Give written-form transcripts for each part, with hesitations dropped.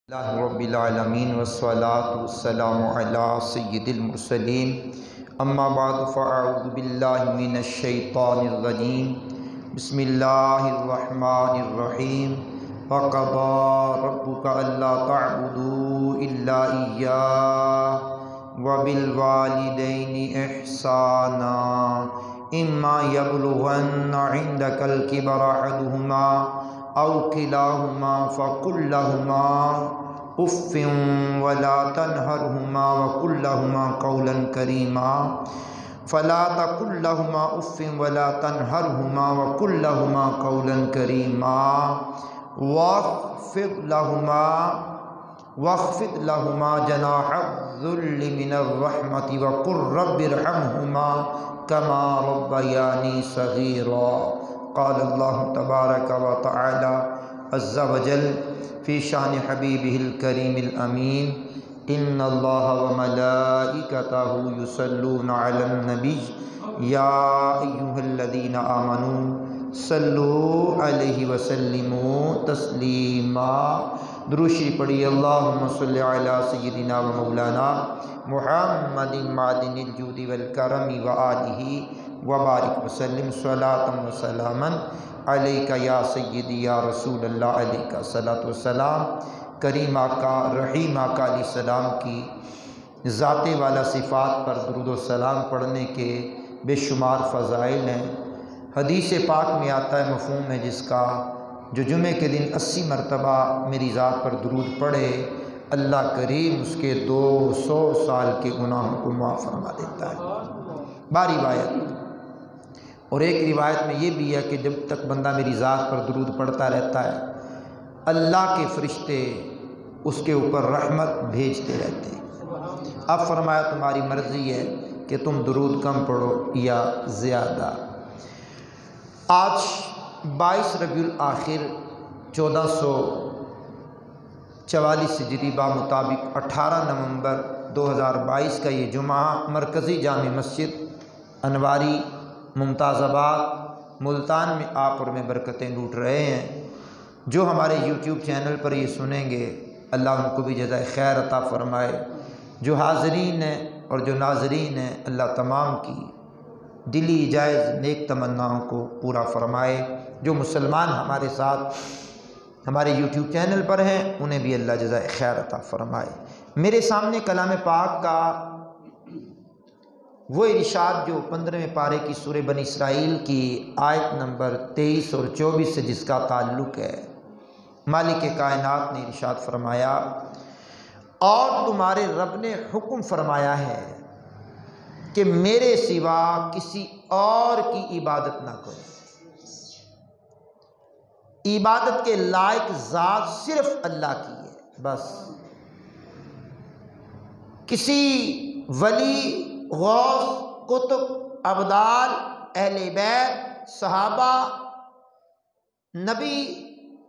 اللہ رب العالمین والصلاة والسلام علی سید المرسلین اما بعد فاعوذ باللہ من الشیطان الرجیم بسم اللہ الرحمن الرحیم وقضى ربک الا تعبدوا الا ایاہ وبالوالدین احسانا اما یبلغن عندک الکبر احدہما او کلاہما فقل لہما اف ولا تنہرہما وقل لہما قولا کریما فلا تقل لہما اف ولا تنہرہما وقل لہما قولا کریما واخفض لہما جناح الذل من الرحمۃ وقل رب ارحمہما کما ربیانی صغیرا۔ قال اللہ تبارک و تعالی عز وجل فی شان حبیبہ الکریم الامین ان اللہ وملائکتہ یصلون علی النبی یا ایہا الذین آمنوا صلوا علیہ وسلموا تسلیما۔ درود شریف پڑھی اللہم صلی علی سیدنا و مولانا محمد معدن الجود والکرم وآلہ وبارک وسلم صلاۃ و سلاما علیک یا سیدی یا رسول اللہ علیک الصلاۃ والسلام۔ کریم آقا رحیم آقا علیہ السلام کی ذات والا صفات پر درود و سلام پڑھنے کے بے شمار فضائل ہیں۔ حدیث پاک میں آتا ہے، مفہوم ہے جس کا، جو جمعے کے دن 80 مرتبہ میری ذات پر درود پڑھے اللہ کریم اس کے 200 سال کے گناہوں کو معاف فرما دیتا ہے۔ باری روایت، اور ایک روایت میں یہ بھی ہے کہ جب تک بندہ میری ذات پر درود پڑھتا رہتا ہے اللہ کے فرشتے اس کے اوپر رحمت بھیجتے رہتے ہیں۔ اب فرمایا تمہاری مرضی ہے کہ تم درود کم پڑھو یا زیادہ۔ آج 22 ربیع الاخر 1444 ہجری مطابق 18 نومبر 2022 کا یہ جمعہ مرکزی جامع مسجد انواری ممتاز آباد ملتان میں آپ اور میں برکتیں لوٹ رہے ہیں۔ جو ہمارے یوٹیوب چینل پر یہ سنیں گے اللہ ان کو بھی جزائے خیر عطا فرمائے۔ جو حاضرین ہیں اور جو ناظرین ہیں اللہ تمام کی دلی جائز نیک تمناؤں کو پورا فرمائے۔ جو مسلمان ہمارے ساتھ ہمارے یوٹیوب چینل پر ہیں انہیں بھی اللہ جزائے خیر عطا فرمائے۔ میرے سامنے کلام پاک کا وہ ارشاد جو 15ویں پارے کی سورہ بنی اسرائیل کی آیت نمبر 23 اور 24 سے جس کا تعلق ہے۔ مالک کائنات نے ارشاد فرمایا، اور تمہارے رب نے حکم فرمایا ہے کہ میرے سوا کسی اور کی عبادت نہ کرو۔ عبادت کے لائق ذات صرف اللہ کی ہے، بس کسی ولی، غوث، قطب، ابدال، اہل بیت، صحابہ، نبی،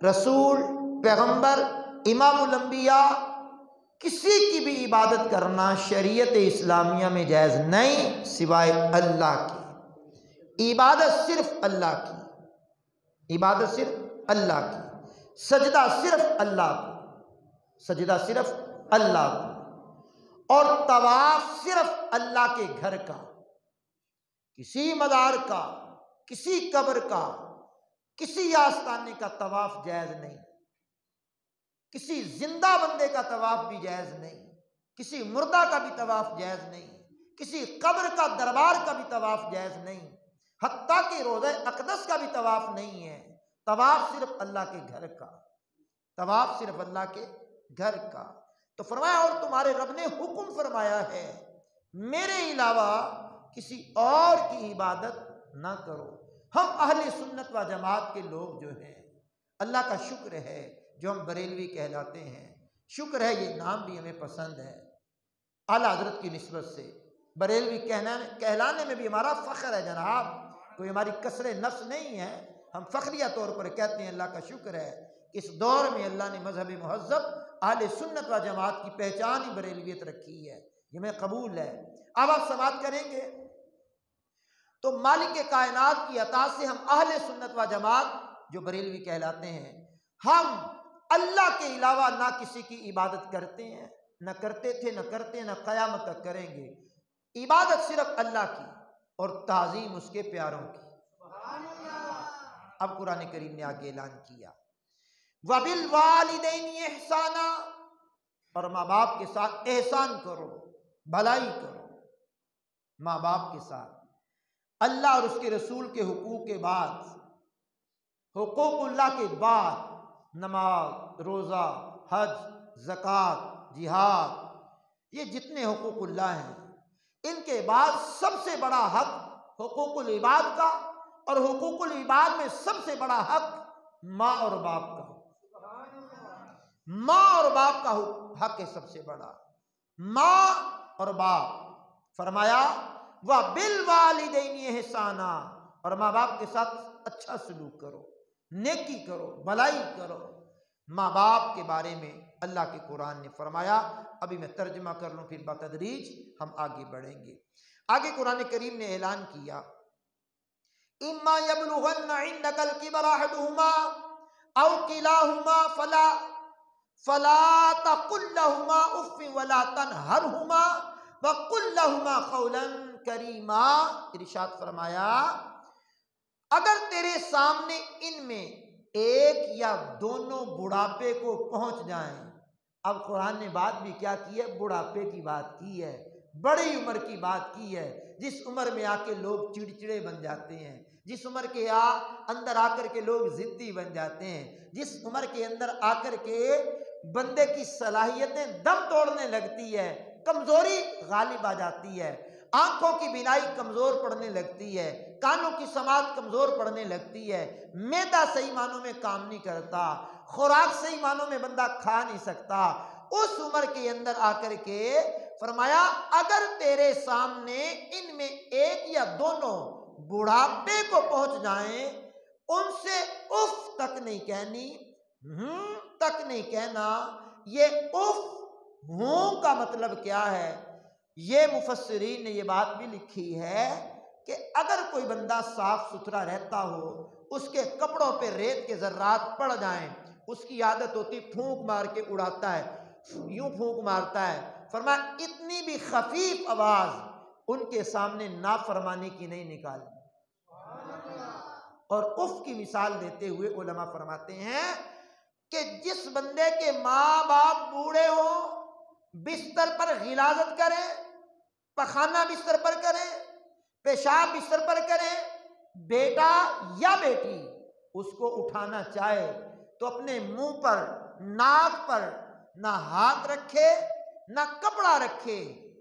رسول، پیغمبر، امام الانبیاء، کسی کی بھی عبادت کرنا شریعت اسلامیہ میں جائز نہیں سوائے اللہ کی۔ عبادت صرف اللہ کی، عبادت صرف اللہ کی، سجدہ صرف اللہ کو، سجدہ صرف اللہ کو، اور طواف صرف اللہ کے گھر کا، کسی مزار کا، کسی قبر کا، کسی آستانے کا طواف جائز نہیں، کسی زندہ بندے کا طواف بھی جائز نہیں، کسی مردہ کا بھی طواف جائز نہیں، کسی قبر کا دربار کا بھی طواف جائز نہیں، حتیٰ کہ روضہ اقدس کا بھی طواف نہیں ہے۔ طواف صرف اللہ کے گھر کا، طواف صرف اللہ کے گھر کا۔ تو فرمایا، اور تمہارے رب نے حکم فرمایا ہے میرے علاوہ کسی اور کی عبادت نہ کرو۔ ہم اہل سنت و جماعت کے لوگ جو ہیں اللہ کا شکر ہے جو ہم بریلوی کہلاتے ہیں، شکر ہے یہ نام بھی ہمیں پسند ہے اعلیٰ حضرت کی نسبت سے۔ بریلوی کہلانے میں بھی ہمارا فخر ہے جناب، کوئی ہماری کسر نفس نہیں ہے، ہم فخریہ طور پر کہتے ہیں اللہ کا شکر ہے۔ اس دور میں اللہ نے مذہب مہذب اہل سنت و جماعت کی پہچان ہی بریلویت رکھی ہے، یہ میں قبول ہے۔ اب آپ سماعت کریں گے تو مالک کائنات کی عطا سے ہم اہل سنت و جماعت جو بریلوی کہلاتے ہیں، ہم اللہ کے علاوہ نہ کسی کی عبادت کرتے ہیں، نہ کرتے تھے، نہ کرتے، نہ قیامت تک کریں گے۔ عبادت صرف اللہ کی اور تعظیم اس کے پیاروں کی۔ اب قرآن کریم نے آگے اعلان کیا وَبِالْوَالِدَيْنِ إِحْسَانًا، اور ماں باپ کے ساتھ احسان کرو، بھلائی کرو۔ ماں باپ کے ساتھ اللہ اور اس کے رسول کے حقوق کے بعد، حقوق اللہ کے بعد نماز، روزہ، حج، زکوٰۃ، جہاد، یہ جتنے حقوق اللہ ہیں، ان کے بعد سب سے بڑا حق حقوق العباد کا، اور حقوق العباد میں سب سے بڑا حق ماں اور باپ کا۔ ماں اور باپ کا حق ہے سب سے بڑا، ماں اور باپ۔ فرمایا وَبِالْوَالِدَيْنِ إِحْسَانًا، اور ماں باپ کے ساتھ اچھا سلوک کرو، نیکی کرو، بھلائی کرو۔ ماں باپ کے بارے میں اللہ کے قرآن نے فرمایا، ابھی میں ترجمہ کر لوں پھر بتدریج ہم آگے بڑھیں گے۔ آگے قرآن کریم نے اعلان کیا اِمَّا يَبْلُغَنَّ عِندَكَ الْكِبَرَ أَحَدُهُمَا أَوْ كِلَاهُمَا فَلَا تَقُل لَّهُمَا أُفٍّ وَلَا تَنْهَرْهُمَا وَقُل لَّهُمَا قَوْلًا كَرِيمًا۔ ارشاد فرمایا اگر تیرے سامنے ان میں ایک یا دونوں بڑھاپے کو پہنچ جائیں، اب قرآن نے بات بھی کیا کی ہے؟ بڑھاپے کی بات کی ہے، بڑی عمر کی بات کی ہے، جس عمر میں آ کے لوگ چڑچڑے بن جاتے ہیں، جس عمر کے اندر آ کر کے لوگ ضدی بن جاتے ہیں، جس عمر کے اندر آ کر کے بندے کی صلاحیتیں دم توڑنے لگتی ہے، کمزوری غالب آ جاتی ہے، آنکھوں کی بینائی کمزور پڑنے لگتی ہے، کانوں کی سماعت کمزور پڑنے لگتی ہے، معدہ صحیح معنوں میں کام نہیں کرتا، خوراک صحیح معنوں میں بندہ کھا نہیں سکتا، اس عمر کے اندر آ کر کے فرمایا اگر تیرے سامنے ان میں ایک یا دونوں بڑھاپے کو پہنچ جائیں، ان سے اف تک نہیں کہنی، تک نہیں کہنا۔ یہ اف ہوں کا مطلب کیا ہے؟ یہ مفسرین نے یہ بات بھی لکھی ہے کہ اگر کوئی بندہ صاف ستھرا رہتا ہو، اس کے کپڑوں پہ ریت کے ذرات پڑ جائیں، اس کی عادت ہوتی پھونک مار کے اڑاتا ہے، یوں پھونک مارتا ہے، فرمایا اتنی بھی خفیف آواز ان کے سامنے نافرمانی کی نہیں نکالنی۔ اور اف کی مثال دیتے ہوئے علماء فرماتے ہیں کہ جس بندے کے ماں باپ بوڑھے ہوں، بستر پر غلاظت کریں، پخانہ بستر پر کریں، پیشاب بستر پر کریں، بیٹا یا بیٹی اس کو اٹھانا چاہے تو اپنے منہ پر، ناک پر نہ ہاتھ رکھے نہ کپڑا رکھے۔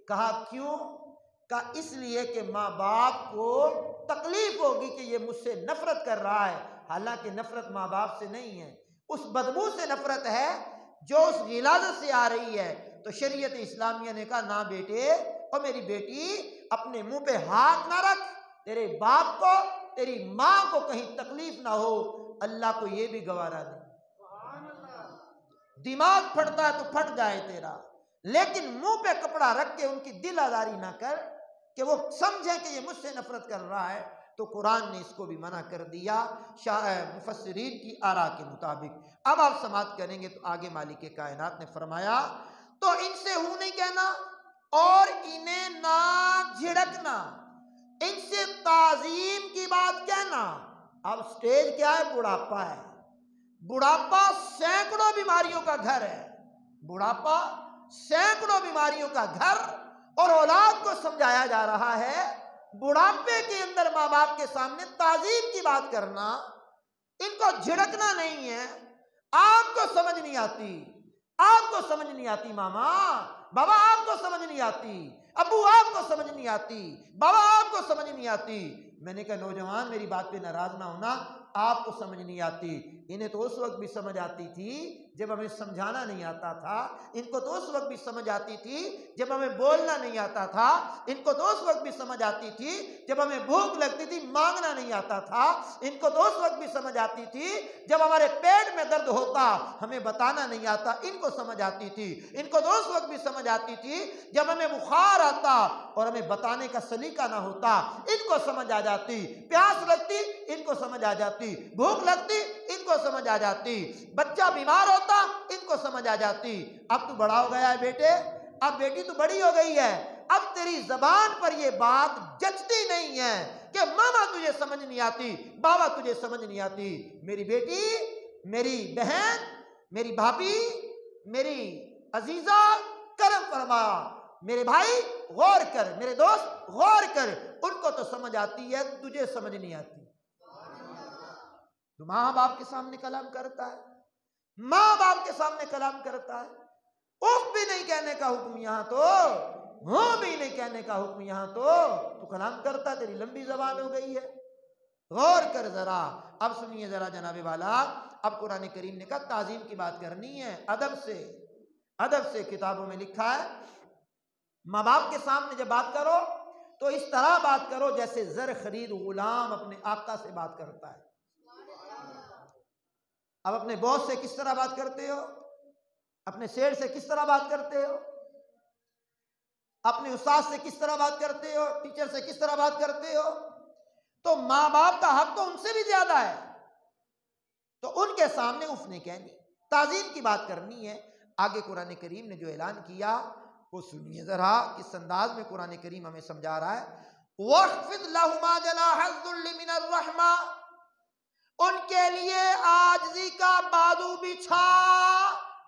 کہا کیوں؟ کہا اس لیے کہ ماں باپ کو تکلیف ہوگی کہ یہ مجھ سے نفرت کر رہا ہے، حالانکہ نفرت ماں باپ سے نہیں ہے، اس بدبو سے نفرت ہے جو اس غلاظت سے آ رہی ہے۔ تو شریعت اسلامیہ نے کہا نہ بیٹے اور میری بیٹی اپنے منہ پہ ہاتھ نہ رکھ، تیرے باپ کو تیری ماں کو کہیں تکلیف نہ ہو۔ اللہ کو یہ بھی گوارا نہیں۔ دماغ پھٹتا ہے تو پھٹ جائے تیرا، لیکن منہ پہ کپڑا رکھ کے ان کی دل آزاری نہ کر کہ وہ سمجھیں کہ یہ مجھ سے نفرت کر رہا ہے۔ تو قرآن نے اس کو بھی منع کر دیا مفسرین کی آراء کے مطابق۔ اب آپ سماعت کریں گے تو آگے مالک کائنات نے فرمایا تو ان سے ہوں نہیں کہنا اور انہیں نہ جھڑکنا، ان سے تعظیم کی بات کہنا۔ اب سٹیج کیا ہے؟ بڑھاپا ہے۔ بڑھاپا سینکڑوں بیماریوں کا گھر ہے، بڑھاپا سینکڑوں بیماریوں کا گھر، اور اولاد کو سمجھایا جا رہا ہے بڑھاپے کے اندر ماں باپ کے سامنے تعظیم کی بات کرنا، ان کو جھڑکنا نہیں ہے۔ آپ کو سمجھ نہیں آتی، آپ کو سمجھ نہیں آتی، ماما بابا آپ کو سمجھ نہیں آتی، ابو آپ کو سمجھ نہیں آتی، بابا آپ کو سمجھ نہیں آتی۔ میں نے کہا نوجوان میری بات پہ ناراض نہ ہونا، آپ کو سمجھ نہیں آتی، انہیں تو اس وقت بھی سمجھ آتی تھی جب ہمیں سمجھانا نہیں آتا تھا، ان کو تو اس وقت بھی سمجھ آتی تھی جب ہمیں بولنا نہیں آتا تھا، ان کو تو اس وقت بھی سمجھ آتی تھی جب ہمیں بھوک لگتی تھی مانگنا نہیں آتا تھا، ان کو تو اس وقت بھی سمجھ آتی تھی جب ہمارے پیٹ میں درد ہوتا ہمیں بتانا نہیں آتا، ان کو سمجھ آتی تھی، ان کو تو اس وقت بھی سمجھ آتی تھی جب ہمیں بخار آتا اور ہمیں بتانے کا سلیقہ نہ ہوتا، ان کو سمجھ آ جاتی، پیاس لگتی ان کو سمجھ آ جاتی، بھوک لگتی ان کو سمجھ آ جاتی، بچہ بیمار ہوتا ان کو سمجھ آ جاتی۔ اب تو بڑا ہو گیا ہے بیٹے، اب بیٹی تو بڑی ہو گئی ہے، اب تیری زبان پر یہ بات جچتی نہیں ہے کہ ماما تجھے سمجھ نہیں آتی، بابا تجھے سمجھ نہیں آتی۔ میری بیٹی، میری بہن، میری بھابھی، میری عزیزہ، کرم فرما، میرے بھائی غور کر، میرے دوست غور کر، ان کو تو سمجھ آتی ہے، تجھے سمجھ نہیں آتی۔ تو ماں باپ کے سامنے کلام کرتا ہے، ماں باپ کے سامنے کلام کرتا ہے، اف بھی نہیں کہنے کا حکم یہاں تو، ہوں بھی نہیں کہنے کا حکم یہاں تو کلام کرتا، تیری لمبی زبان ہو گئی ہے۔ غور کر ذرا۔ اب سنیے ذرا جناب والا، اب قرآن کریم نے کہا تعظیم کی بات کرنی ہے، ادب سے کتابوں میں لکھا ہے ماں باپ کے سامنے جب بات کرو تو اس طرح بات کرو جیسے زر خرید غلام اپنے آقا سے بات کرتا ہے۔ اب اپنے باس سے کس طرح بات کرتے ہو، اپنے سیٹ سے کس طرح بات کرتے ہو، اپنے استاد سے کس طرح بات کرتے ہو، ٹیچر سے کس طرح بات کرتے ہو، تو ماں باپ کا حق تو ان سے بھی زیادہ ہے، تو ان کے سامنے اف نہیں کہنی، تعظیم کی بات کرنی ہے۔ آگے قرآن کریم نے جو اعلان کیا وہ سنیے ذرا، کس انداز میں قرآن کریم ہمیں سمجھا رہا ہے۔ وَاخْفِضْ لَهُمَا جَنَاحَ الذُّلِّ مِنَ الرَّحْمَةِ، ان کے لیے عاجزی کا بازو بچھا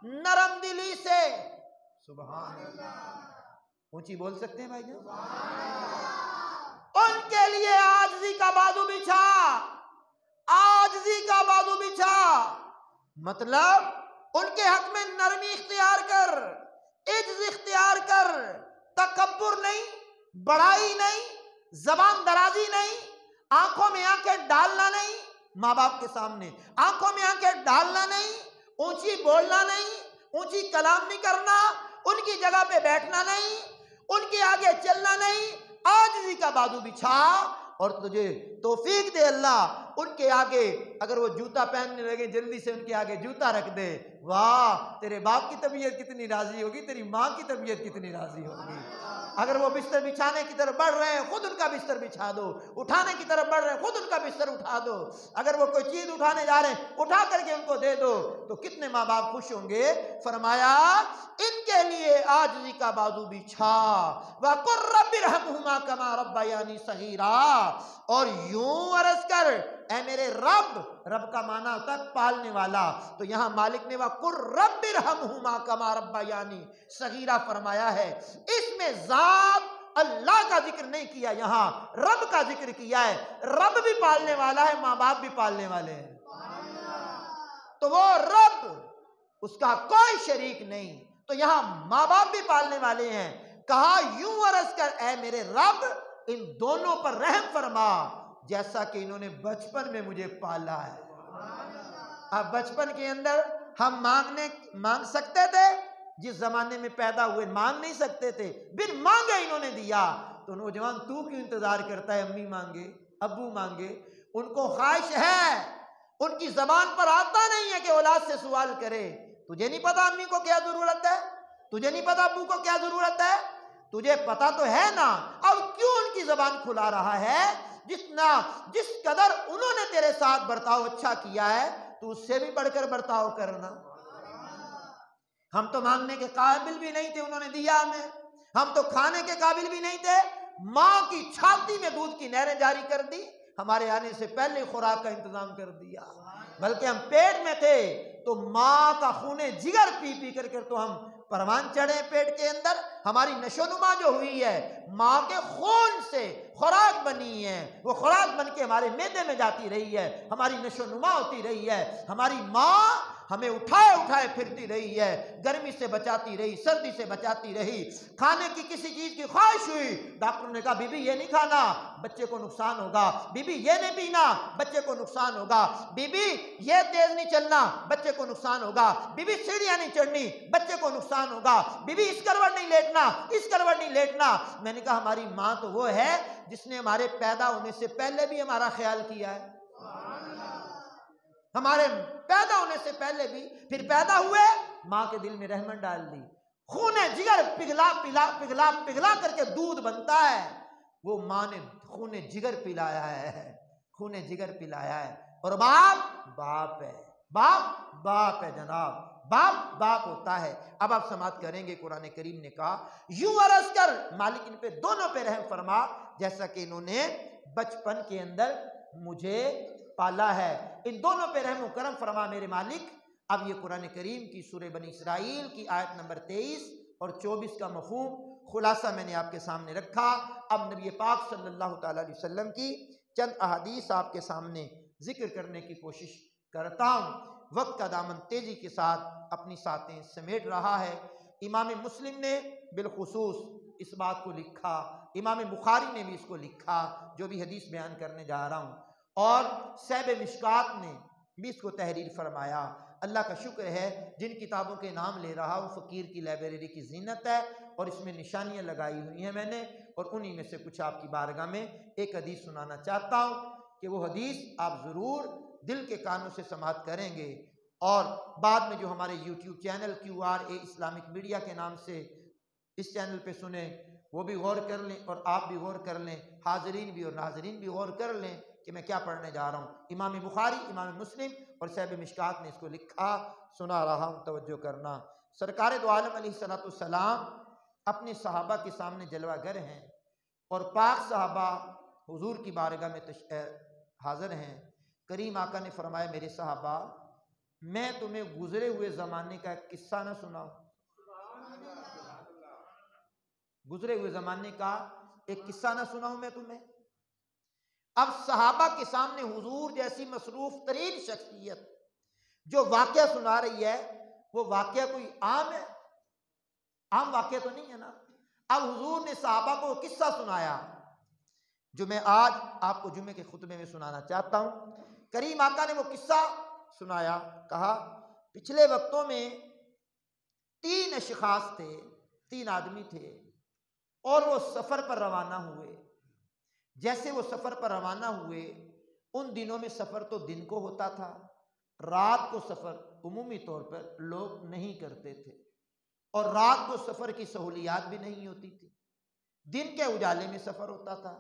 نرم دلی سے۔ سبحان اللہ، اونچی بول سکتے ہیں بھائی جان؟ ان کے لیے عاجزی کا بازو بچھا، عاجزی کا بازو بچھا، مطلب ان کے حق میں نرمی اختیار کر، عجز اختیار کر، تکبر نہیں، بڑائی نہیں، زبان درازی نہیں، آنکھوں میں آنکھیں ڈالنا نہیں، ماں باپ کے سامنے آنکھوں میں آنکھیں ڈالنا نہیں، اونچی بولنا نہیں، اونچی کلام نہیں کرنا، ان کی جگہ پہ بیٹھنا نہیں، ان کے آگے چلنا نہیں، عاجزی کا بازو بچھا، اور تجھے توفیق دے اللہ ان کے آگے اگر وہ جوتا پہننے لگے جلدی سے ان کے آگے جوتا رکھ دے۔ واہ، تیرے باپ کی طبیعت کتنی راضی ہوگی، تیری ماں کی طبیعت کتنی راضی ہوگی۔ اگر وہ بستر بچھانے کی طرف بڑھ رہے ہیں خود ان کا بستر بچھا دو، اٹھانے کی طرف بڑھ رہے ہیں خود ان کا بستر اٹھا دو، اگر وہ کوئی چیز اٹھانے جا رہے ہیں اٹھا کر کے ان کو دے دو، تو کتنے ماں باپ خوش ہوں گے۔ فرمایا ان کے لیے عاجزی کا بازو بچھا، وَقُلْ رَبِّ ارْحَمْهُمَا كَمَا رَبَّيَانِي صَغِيرًا، اور یوں عرض کر اے میرے رب، رب کا معنی ہوتا ہے پالنے والا، تو یہاں مالک نے وَقُلْ رَبِّ ارْحَمْهُمَا كَمَا رَبَّيَانِي صَغِيرًا فرمایا ہے، اس میں ذات اللہ کا ذکر نہیں کیا، یہاں رب کا ذکر کیا ہے۔ رب بھی پالنے والا ہے، ماں باپ بھی پالنے والے ہیں، تو وہ رب اس کا کوئی شریک نہیں، تو یہاں ماں باپ بھی پالنے والے ہیں۔ کہا یوں عرض کر اے میرے رب ان دونوں پر رحم فرما جیسا کہ انہوں نے بچپن میں مجھے پالا ہے۔ اب بچپن کے اندر ہم مانگ سکتے تھے، جس زمانے میں پیدا ہوئے مانگ نہیں سکتے تھے، بن مانگے انہوں نے دیا، تو نوجوان تو کیوں انتظار کرتا ہے امی مانگے ابو مانگے؟ ان کو خواہش ہے، ان کی زبان پر آتا نہیں ہے کہ اولاد سے سوال کرے۔ تجھے نہیں پتا امی کو کیا ضرورت ہے، تجھے نہیں پتا ابو کو کیا ضرورت ہے، تجھے پتا تو ہے نا، اب کیوں ان کی زبان کھلا رہا ہے؟ جس قدر انہوں نے تیرے ساتھ برتاؤ اچھا کیا ہے تو اس سے بھی بڑھ کر برتاؤ کرنا۔ ہم تو مانگنے کے قابل بھی نہیں تھے، انہوں نے دیا ہمیں، ہم تو کھانے کے قابل بھی نہیں تھے، ماں کی چھاتی میں دودھ کی نہریں جاری کر دی، ہمارے آنے سے پہلے خوراک کا انتظام کر دیا، بلکہ ہم پیٹ میں تھے تو ماں کا خون جگر پی پی کر تو ہم پروان چڑھے پیٹ کے اندر، ہماری نشو نما جو ہوئی ہے ماں کے خون سے خوراک بنی ہے، وہ خوراک بن کے ہمارے معدے میں جاتی رہی ہے، ہماری نشو نما ہوتی رہی ہے، ہماری ماں ہمیں اٹھائے پھرتی رہی ہے، گرمی سے بچاتی رہی، سردی سے بچاتی رہی، کھانے کی کسی چیز کی خواہش ہوئی ڈاکٹر نے کہا بی بی یہ نہیں کھانا بچے کو نقصان ہوگا، بی بی یہ نہیں پینا بچے کو نقصان ہوگا، بی بی یہ تیز نہیں چلنا بچے کو نقصان ہوگا، بی بی سیڑھیاں نہیں چڑھنی بچے کو نقصان ہوگا، بی بی اس کروٹ نہیں لیٹنا اس کروٹ نہیں لیٹنا۔ میں نے کہا ہماری ماں تو وہ ہے جس نے ہمارے پیدا ہونے سے پہلے بھی ہمارا خیال کیا ہے، ہمارے پیدا ہونے سے پہلے بھی، پھر پیدا ہوئے ماں کے دل میں رحمت ڈال دی، خون جگر پگھلا کر کے دودھ بنتا ہے، وہ ماں نے خون جگر پلایا ہے، خون جگر پلایا ہے، اور باپ ہے، باپ باپ ہے جناب، باپ باپ ہوتا ہے۔ اب آپ سماعت کریں گے، قرآن کریم نے کہا یوں عرض کر مالک ان پہ دونوں پہ رحم فرما جیسا کہ انہوں نے بچپن کے اندر مجھے پالا ہے، ان دونوں پہ رحم و کرم فرما میرے مالک۔ اب یہ قرآن کریم کی سورہ بنی اسرائیل کی آیت نمبر 23 اور 24 کا مفہوم خلاصہ میں نے آپ کے سامنے رکھا۔ اب نبی پاک صلی اللہ تعالیٰ علیہ وسلم کی چند احادیث آپ کے سامنے ذکر کرنے کی کوشش کرتا ہوں۔ وقت کا دامن تیزی کے ساتھ اپنی ساتیں سمیٹ رہا ہے۔ امام مسلم نے بالخصوص اس بات کو لکھا، امام بخاری نے بھی اس کو لکھا جو بھی حدیث بیان کرنے جا رہا ہوں، اور صاحب مشکات نے بھی اس کو تحریر فرمایا۔ اللہ کا شکر ہے جن کتابوں کے نام لے رہا ہوں فقیر کی لائبریری کی زینت ہے، اور اس میں نشانیاں لگائی ہوئی ہیں میں نے، اور انہی میں سے کچھ آپ کی بارگاہ میں ایک حدیث سنانا چاہتا ہوں کہ وہ حدیث آپ ضرور دل کے کانوں سے سماعت کریں گے، اور بعد میں جو ہمارے YouTube channel QRA Islamic media کے نام سے اس چینل پہ سنیں وہ بھی غور کر لیں، اور آپ بھی غور کر لیں، حاضرین بھی اور ناظرین بھی غور کر لیں کہ میں کیا پڑھنے جا رہا ہوں۔ امام بخاری، امام مسلم اور صاحب مشکات نے اس کو لکھا، سنا رہا ہوں، توجہ کرنا۔ سرکار دو عالم علیہ السلام اپنے صحابہ کے سامنے جلوہ گر ہیں، اور پاک صحابہ حضور کی بارگاہ میں حاضر ہیں۔ کریم آقا نے فرمایا میرے صحابہ، میں تمہیں گزرے ہوئے زمانے کا ایک قصہ نہ سناؤں؟ گزرے ہوئے زمانے کا ایک قصہ نہ سناؤں میں تمہیں؟ اب صحابہ کے سامنے حضور جیسی مصروف ترین شخصیت جو واقعہ سنا رہی ہے، وہ واقعہ کوئی عام ہے؟ عام واقعہ تو نہیں ہے نا۔ اب حضور نے صحابہ کو قصہ سنایا جو میں آج آپ کو جمعے کے خطبے میں سنانا چاہتا ہوں۔ کریم آقا نے وہ قصہ سنایا، کہا پچھلے وقتوں میں 3 اشخاص تھے، 3 آدمی تھے، اور وہ سفر پر روانہ ہوئے۔ جیسے وہ سفر پر روانہ ہوئے، ان دنوں میں سفر تو دن کو ہوتا تھا، رات کو سفر عمومی طور پر لوگ نہیں کرتے تھے، اور رات کو سفر کی سہولیات بھی نہیں ہوتی تھی، دن کے اجالے میں سفر ہوتا تھا۔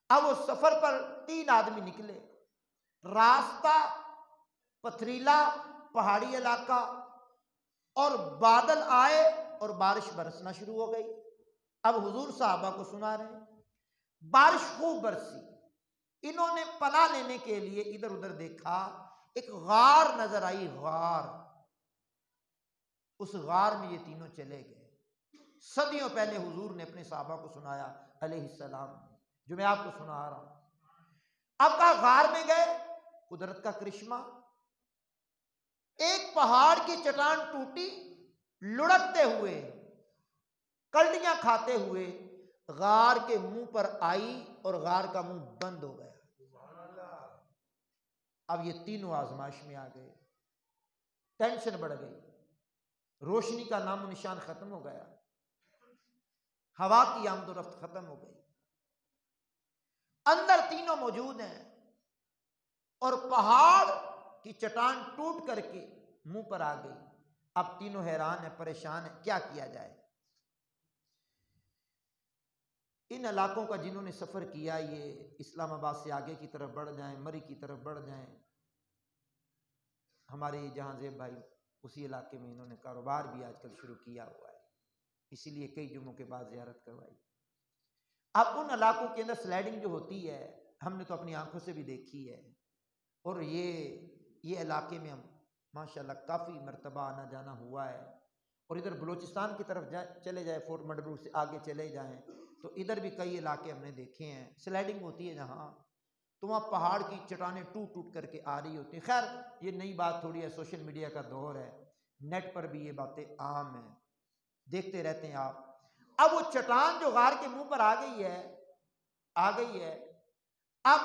اب وہ سفر پر 3 آدمی نکلے، راستہ پتھریلا پہاڑی علاقہ، اور بادل آئے اور بارش برسنا شروع ہو گئی۔ اب حضور صحابہ کو سنا رہے ہیں، بارش خوب برسی، انہوں نے پناہ لینے کے لیے ادھر ادھر دیکھا، ایک غار نظر آئی، غار، اس غار میں یہ تینوں چلے گئے۔ صدیوں پہلے حضور نے اپنے صحابہ کو سنایا علیہ السلام، جو میں آپ کو سنا رہا ہوں۔ اب کہا غار میں گئے، قدرت کا کرشمہ، ایک پہاڑ کی چٹان ٹوٹی، لڑکتے ہوئے، کلڈیاں کھاتے ہوئے غار کے منہ پر آئی، اور غار کا منہ بند ہو گیا۔ اب یہ تینوں آزمائش میں آ گئے، ٹینشن بڑھ گئی، روشنی کا نام و نشان ختم ہو گیا، ہوا کی آمد و رفت ختم ہو گئی، اندر تینوں موجود ہیں، اور پہاڑ کی چٹان ٹوٹ کر کے منہ پر آ گئی۔ اب تینوں حیران ہیں، پریشان ہیں، کیا کیا جائے؟ ان علاقوں کا جنہوں نے سفر کیا، یہ اسلام آباد سے آگے کی طرف بڑھ جائیں، مری کی طرف بڑھ جائیں، ہمارے جہاں زیب بھائی اسی علاقے میں انہوں نے کاروبار بھی آج کل شروع کیا ہوا ہے، اسی لیے کئی جمعوں کے بعد زیارت کروائی۔ اب ان علاقوں کے اندر سلائڈنگ جو ہوتی ہے، ہم نے تو اپنی آنکھوں سے بھی دیکھی ہے، اور یہ علاقے میں ہم ماشاءاللہ کافی مرتبہ آنا جانا ہوا ہے، اور ادھر بلوچستان کی طرف چلے جائیں، فورٹ مڈبرو سے آگے چلے جائیں تو ادھر بھی کئی علاقے ہم نے دیکھے ہیں، سلائڈنگ ہوتی ہے جہاں، تو وہاں پہاڑ کی چٹانیں ٹوٹ ٹوٹ کر کے آ رہی ہوتی ہیں۔ خیر یہ نئی بات تھوڑی ہے، سوشل میڈیا کا دور ہے، نیٹ پر بھی یہ باتیں عام ہیں، دیکھتے رہتے ہیں آپ۔ اب وہ چٹان جو غار کے منہ پر آ گئی ہے، اب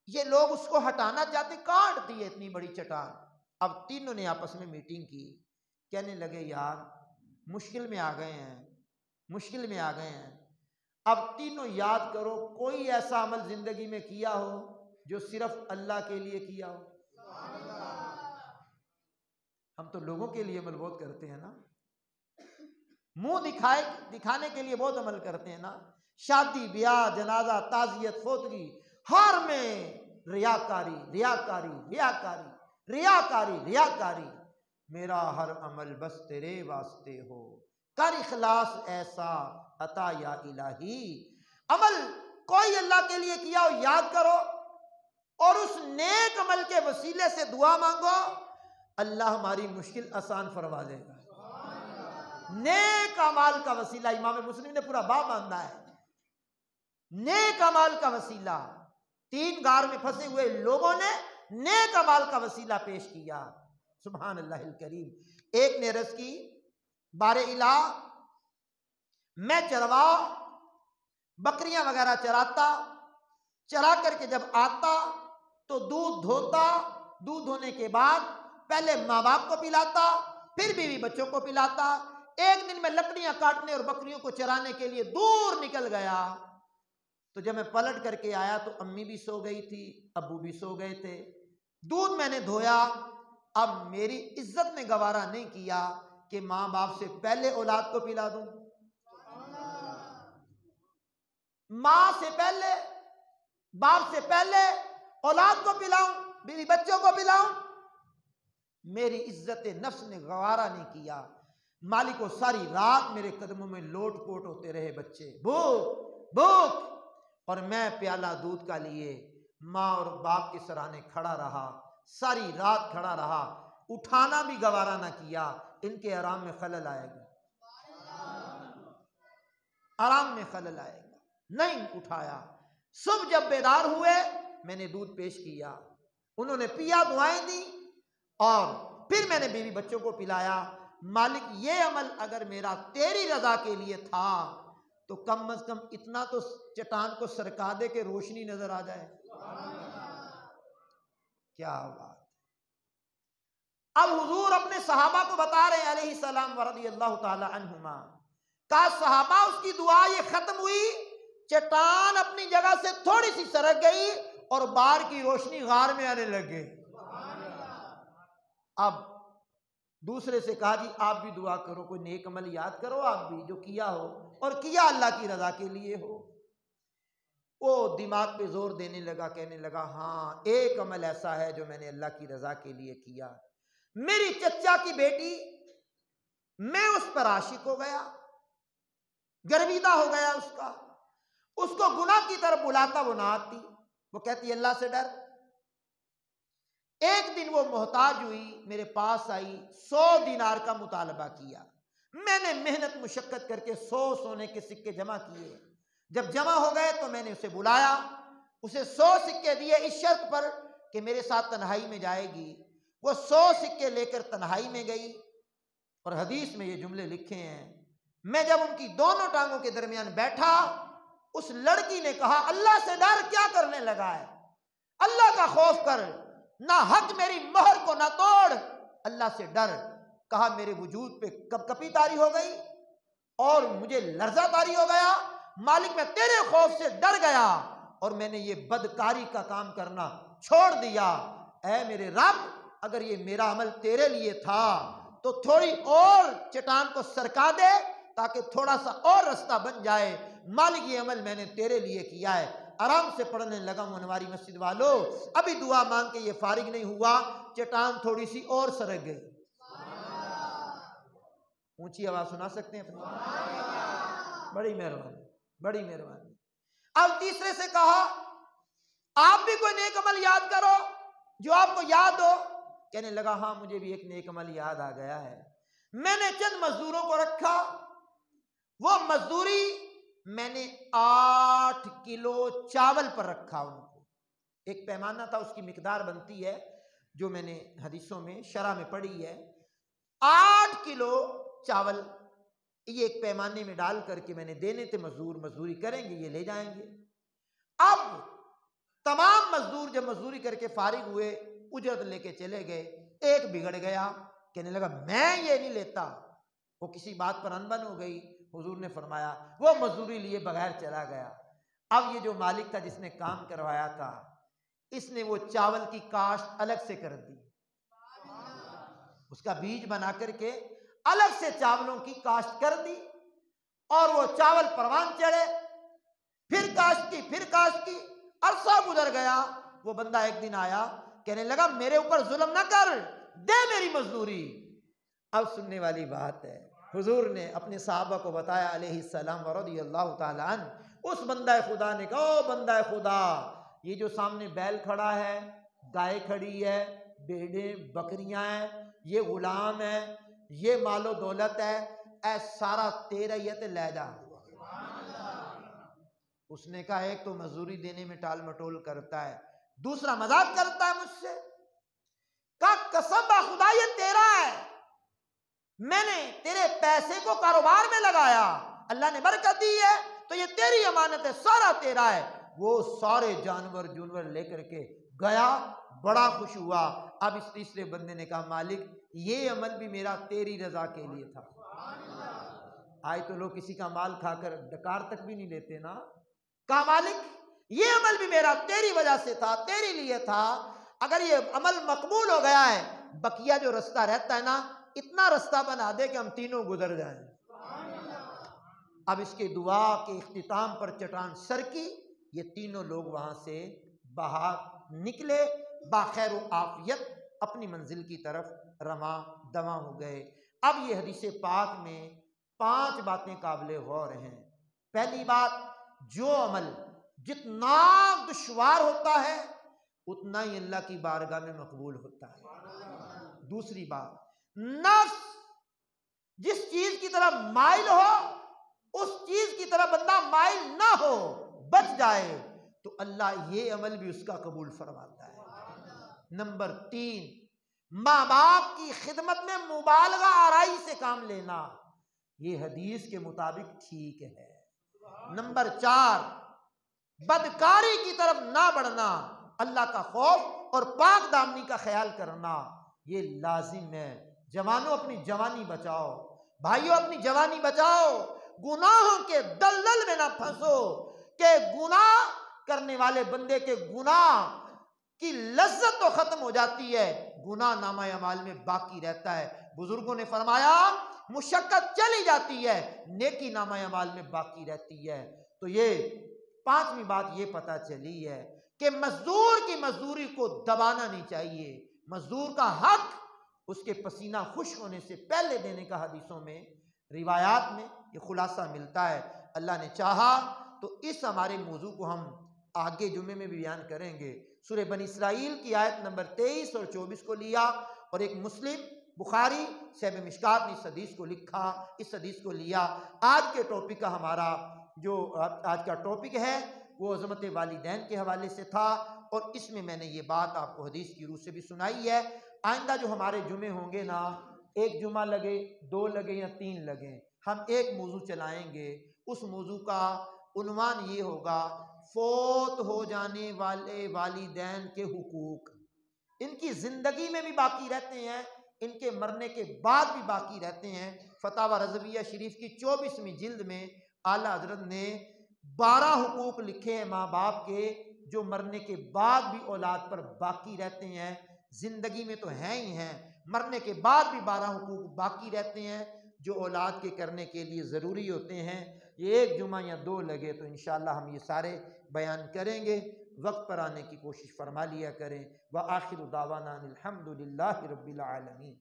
یہ لوگ اس کو ہٹانا چاہتے، کاٹ دی ہے اتنی بڑی چٹان۔ اب تینوں نے آپس میں میٹنگ کی، کہنے لگے یار مشکل میں آ گئے ہیں، اب تینوں یاد کرو کوئی ایسا عمل زندگی میں کیا ہو جو صرف اللہ کے لیے کیا ہو۔ ہم تو لوگوں کے لیے عمل بہت کرتے ہیں نا، منہ دکھانے کے لیے بہت عمل کرتے ہیں نا، شادی بیاہ جنازہ تعزیت فوتگی ہر میں ریاکاری، ریاکاری ریاکاری، میرا ہر عمل بس تیرے واسطے ہو، کر اخلاص ایسا عطا یا الہی۔ عمل کوئی اللہ کے لیے کیا ہو یاد کرو، اور اس نیک عمل کے وسیلے سے دعا مانگو، اللہ ہماری مشکل آسان فرما دے گا۔ نیک اعمال کا وسیلہ، امام مسلم نے پورا باب باندھا ہے، نیک اعمال کا وسیلہ۔ 3 غار میں پھنسے ہوئے لوگوں نے نیک اعمال کا وسیلہ پیش کیا، سبحان اللہ الکریم۔ ایک نے عرض کی، بار الہ میں چروا بکریاں وغیرہ چراتا، چرا کر کے جب آتا تو دودھ دھوتا، دودھ دھونے کے بعد پہلے ماں باپ کو پلاتا، پھر بیوی بچوں کو پلاتا۔ ایک دن میں لکڑیاں کاٹنے اور بکریوں کو چرانے کے لیے دور نکل گیا، تو جب میں پلٹ کر کے آیا تو امی بھی سو گئی تھی، ابو بھی سو گئے تھے۔ دودھ میں نے دھویا، اب میری عزت نے گوارا نہیں کیا کہ ماں باپ سے پہلے اولاد کو پلا دوں، ماں سے پہلے باپ سے پہلے اولاد کو پلاؤں، بیوی بچوں کو پلاؤں۔ میری عزت نفس نے گوارا نہیں کیا۔ مالک کو ساری رات میرے قدموں میں لوٹ پوٹ ہوتے رہے بچے، بھوک بھوک، اور میں پیالہ دودھ کا لیے ماں اور باپ کے سرانے کھڑا رہا، ساری رات کھڑا رہا، اٹھانا بھی گوارا نہ کیا، ان کے آرام میں خلل آئے گا، آرام میں خلل آئے گا، نہیں اٹھایا۔ صبح جب بیدار ہوئے میں نے دودھ پیش کیا، انہوں نے پیا، دعائیں دی، اور پھر میں نے بیوی بچوں کو پلایا۔ مالک یہ عمل اگر میرا تیری رضا کے لیے تھا تو کم از کم اتنا تو چٹان کو سرکا دے کے روشنی نظر آ جائے۔ کیا بات! اب حضور اپنے صحابہ کو بتا رہے ہیں علیہ السلام ورضی اللہ تعالی عنہما، کہا صحابہ اس کی دعا یہ ختم ہوئی، چٹان اپنی جگہ سے تھوڑی سی سرک گئی اور باہر کی روشنی غار میں آنے لگ گئی۔ اب دوسرے سے کہا جی آپ بھی دعا کرو، کوئی نیک عمل یاد کرو آپ بھی جو کیا ہو، اور کیا اللہ کی رضا کے لیے ہو۔ وہ دماغ پہ زور دینے لگا، کہنے لگا ہاں ایک عمل ایسا ہے جو میں نے اللہ کی رضا کے لیے کیا، میری چچا کی بیٹی، میں اس پر عاشق ہو گیا، گرویدہ ہو گیا اس کو گناہ کی طرف بلاتا وہ نہ آتی، وہ کہتی اللہ سے ڈر۔ ایک دن وہ محتاج ہوئی، میرے پاس آئی، 100 دینار کا مطالبہ کیا، میں نے محنت مشقت کر کے 100 سونے کے سکے جمع کیے، جب جمع ہو گئے تو میں نے اسے بلایا، اسے 100 سکے دیے اس شرط پر کہ میرے ساتھ تنہائی میں جائے گی۔ وہ 100 سکے لے کر تنہائی میں گئی، اور حدیث میں یہ جملے لکھے ہیں، میں جب ان کی دونوں ٹانگوں کے درمیان بیٹھا، اس لڑکی نے کہا اللہ سے ڈر، کیا کرنے لگا ہے، اللہ کا خوف کر، نہ حق میری مہر کو نہ توڑ، اللہ سے ڈر۔ کہا میرے وجود پہ کپ کپی طاری ہو گئی اور مجھے لرزہ طاری ہو گیا، مالک میں تیرے خوف سے ڈر گیا اور میں نے یہ بدکاری کا کام کرنا چھوڑ دیا۔ اے میرے رب اگر یہ میرا عمل تیرے لیے تھا تو تھوڑی اور چٹان کو سرکا دے تاکہ تھوڑا سا اور رستہ بن جائے، مالک یہ عمل میں نے تیرے لیے کیا ہے۔ آرام سے پڑھنے لگا ہوں انواری مسجد والو، ابھی دعا مانگ کے یہ فارغ نہیں ہوا، چٹان تھوڑی سی اور سرک گئی۔ اونچی آواز سنا سکتے ہیں اپنی؟ بڑی مہربانی، بڑی مہربانی۔ اب تیسرے سے کہا آپ بھی کوئی نیک عمل یاد کرو جو آپ کو یاد ہو۔ کہنے لگا ہاں مجھے بھی ایک نیک عمل یاد آ گیا ہے، میں نے چند مزدوروں کو رکھا، وہ مزدوری میں نے 8 کلو چاول پر رکھا، ان کو ایک پیمانہ تھا، اس کی مقدار بنتی ہے جو میں نے حدیثوں میں شرح میں پڑھی ہے، 8 کلو چاول یہ ایک پیمانے میں ڈال کر کے میں نے دینے تھے، مزدور مزدوری کریں گے یہ لے جائیں گے۔ اب تمام مزدور جب مزدوری کر کے فارغ ہوئے، اجرت لے کے چلے گئے، ایک بگڑ گیا، کہنے لگا میں یہ نہیں لیتا، وہ کسی بات پر انبن ہو گئی، حضور نے فرمایا وہ مزدوری لیے بغیر چلا گیا۔ اب یہ جو مالک تھا جس نے کام کروایا تھا، اس نے وہ چاول کی کاشت الگ سے کر دی، اس کا بیج بنا کر کے الگ سے چاولوں کی کاشت کر دی، اور وہ چاول پروان چڑھے، پھر کاشت کی، پھر کاشت کی، عرصہ گزر گیا۔ وہ بندہ ایک دن آیا، کہنے لگا میرے اوپر ظلم نہ کر، دے میری مزدوری۔ اب سننے والی بات ہے، حضور نے اپنے صحابہ کو بتایا علیہ السلام ورضی اللہ تعالیٰ عنہ، اس بندہ خدا نے کہا او بندہ خدا، یہ جو سامنے بیل کھڑا ہے، گائے کھڑی ہے، بھیڑیں بکریاں ہیں، یہ غلام ہے، یہ مال و دولت ہے، اے سارا تیرا ہی ہے تے لے جا۔ اس نے کہا ایک تو مزدوری دینے میں ٹال مٹول کرتا ہے، دوسرا مذاق کرتا ہے مجھ سے۔ کہا قسم خدا یہ تیرا ہے، میں نے تیرے پیسے کو کاروبار میں لگایا، اللہ نے برکت دی ہے تو یہ تیری امانت ہے، سارا تیرا ہے۔ وہ سارے جانور لے کر کے گیا، بڑا خوش ہوا۔ اب اس تیسرے بندے نے کہا مالک یہ عمل بھی میرا تیری رضا کے لیے تھا۔ آج تو لوگ کسی کا مال کھا کر ڈکار تک بھی نہیں لیتے نا۔ کہا مالک یہ عمل بھی میرا تیری وجہ سے تھا، تیری لیے تھا، اگر یہ عمل مقبول ہو گیا ہے، بقیہ جو رستہ رہتا ہے نا، اتنا رستہ بنا دے کہ ہم تینوں گزر جائیں۔ اب اس کے دعا کے اختتام پر چٹان سر کی، یہ تینوں لوگ وہاں سے باہر نکلے، باخیر و عافیت اپنی منزل کی طرف رواں دواں ہو گئے۔ اب یہ حدیث پاک میں 5 باتیں قابل غور ہیں۔ پہلی بات، جو عمل جتنا دشوار ہوتا ہے اتنا ہی اللہ کی بارگاہ میں مقبول ہوتا ہے۔ دوسری بات، نفس جس چیز کی طرف مائل ہو اس چیز کی طرف بندہ مائل نہ ہو، بچ جائے تو اللہ یہ عمل بھی اس کا قبول فرماتا ہے۔ نمبر 3، ماں باپ کی خدمت میں مبالغہ آرائی سے کام لینا، یہ حدیث کے مطابق ٹھیک ہے۔ نمبر 4، بدکاری کی طرف نہ بڑھنا، اللہ کا خوف اور پاک دامنی کا خیال کرنا یہ لازم ہے۔ جوانوں اپنی جوانی بچاؤ، بھائیوں اپنی جوانی بچاؤ، گناہوں کے دلدل میں نہ پھنسو کہ گناہ کرنے والے بندے کے گناہ کی لذت تو ختم ہو جاتی ہے، گناہ نامہ اعمال میں باقی رہتا ہے۔ بزرگوں نے فرمایا مشقت چلی جاتی ہے، نیکی نامہ اعمال میں باقی رہتی ہے۔ تو یہ 5ویں بات یہ پتہ چلی ہے کہ مزدور کی مزدوری کو دبانا نہیں چاہیے، مزدور کا حق اس کے پسینہ خشک ہونے سے پہلے دینے کا حدیثوں میں، روایات میں یہ خلاصہ ملتا ہے۔ اللہ نے چاہا تو اس ہمارے موضوع کو ہم آگے جمعے میں بھی بیان کریں گے۔ سورہ بنی اسرائیل کی آیت نمبر 23 اور 24 کو لیا اور ایک مسلم بخاری صاحب مشکات نے اس حدیث کو لکھا، اس حدیث کو لیا۔ آج کے ٹاپک کا ہمارا جو آج کا ٹاپک ہے وہ عظمت والدین کے حوالے سے تھا، اور اس میں میں نے یہ بات آپ کو حدیث کی روح سے بھی سنائی ہے۔ آئندہ جو ہمارے جمعے ہوں گے نا، ایک جمعہ لگے، 2 لگے یا 3 لگیں، ہم ایک موضوع چلائیں گے۔ اس موضوع کا عنوان یہ ہوگا فوت ہو جانے والے والدین کے حقوق۔ ان کی زندگی میں بھی باقی رہتے ہیں، ان کے مرنے کے بعد بھی باقی رہتے ہیں۔ فتاوی رضویہ شریف کی 24ویں جلد میں اعلیٰ حضرت نے 12 حقوق لکھے ہیں ماں باپ کے، جو مرنے کے بعد بھی اولاد پر باقی رہتے ہیں۔ زندگی میں تو ہیں ہی ہیں، مرنے کے بعد بھی 12 حقوق باقی رہتے ہیں جو اولاد کے کرنے کے لیے ضروری ہوتے ہیں۔ یہ ایک جمعہ یا 2 لگے تو انشاءاللہ ہم یہ سارے بیان کریں گے، وقت پر آنے کی کوشش فرما لیا کریں۔ وآخر دعوانا الحمد للہ رب العالمین۔